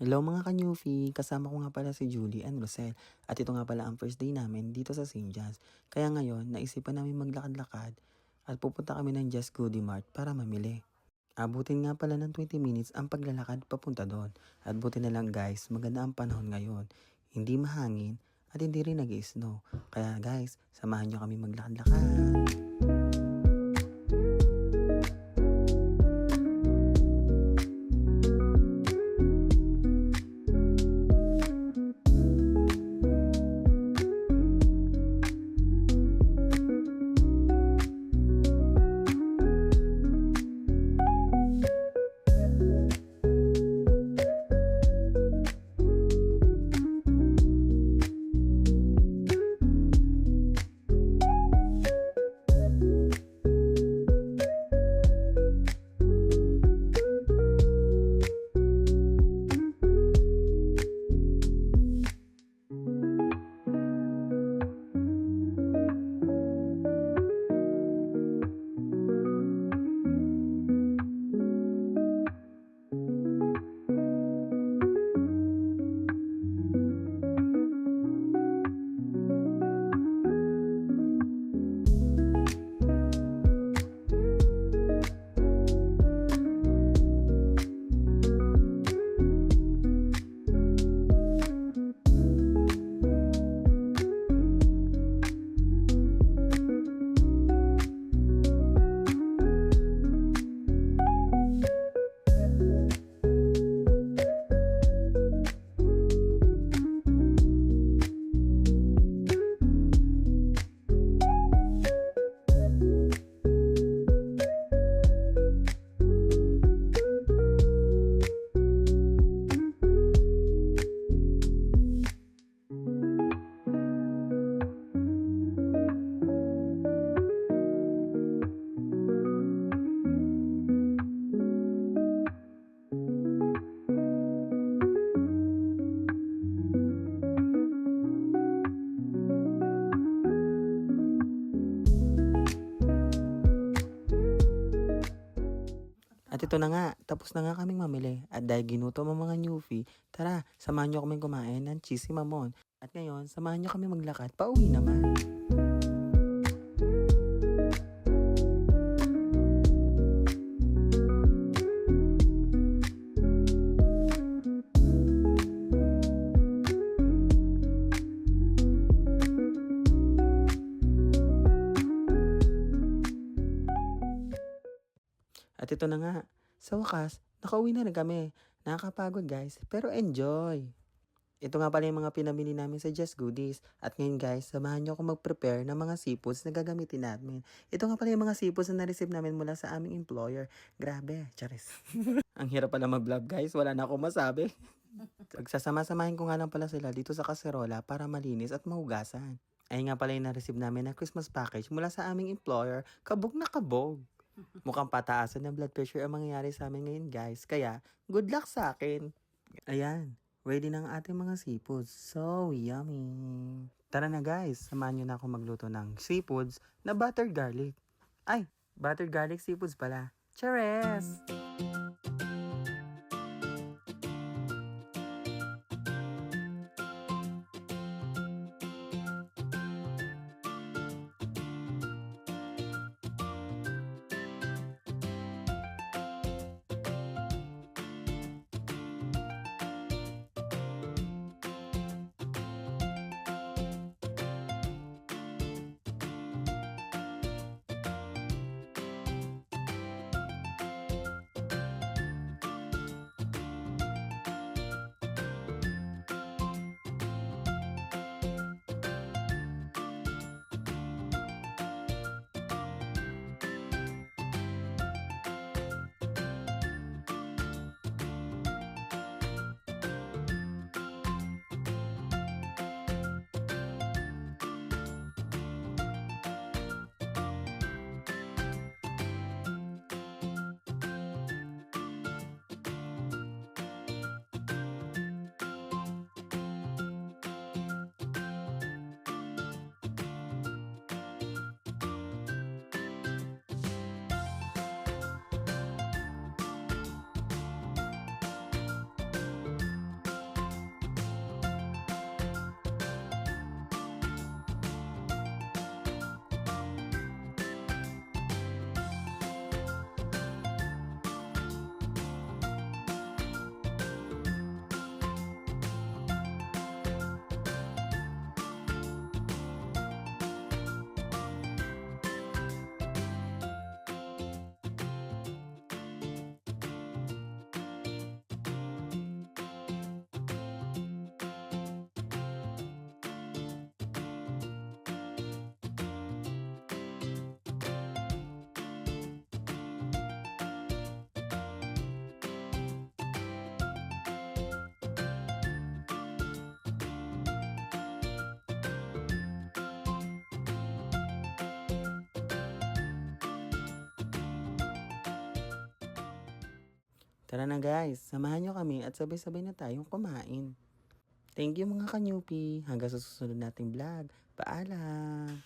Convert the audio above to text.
Hello mga ka-newfie, kasama ko nga pala si Julie and Rosel at ito nga pala ang first day namin dito sa St. John's. Kaya ngayon, naisipan namin maglakad-lakad at pupunta kami ng Just Goodie Mart para mamili. Abutin nga pala ng 20 minutes ang paglalakad papunta doon. At buti na lang guys, maganda ang panahon ngayon. Hindi mahangin at hindi rin nag-snow. Kaya guys, samahan nyo kami maglakad-lakad. At ito na nga, tapos na nga kaming mamili. At dahil ginutom ang mga newfie, tara, samahan nyo kaming kumain ng cheesy mamon. At ngayon, samahan nyo kami maglakad, pauwi naman. At ito na nga, sa wakas, nakauwi na rin kami. Nakakapagod guys, pero enjoy! Ito nga pala yung mga pinamili namin sa Just Goodies. At ngayon guys, samahan nyo ako mag-prepare ng mga seafoods na gagamitin namin. Ito nga pala yung mga seafoods na na-receive namin mula sa aming employer. Grabe, charis. Ang hirap pala mag-vlog guys, wala na akong masabi. Pagsasama-samahin ko nga lang pala sila dito sa kaserola para malinis at mahugasan. Ay nga pala yung na-receive namin na Christmas package mula sa aming employer. Kabog na kabog. Mukhang pataasan ng blood pressure ang mangyayari sa amin ngayon guys. Kaya, good luck sa akin. Ayan, ready na ang ating mga seafoods. So yummy. Tara na guys, samahan nyo na ako magluto ng seafoods na buttered garlic. Ay, buttered garlic seafoods pala. Chares! Tara na guys, samahan nyo kami at sabay-sabay na tayong kumain. Thank you mga kanyupi. Hanggang sa susunod nating vlog. Paalam!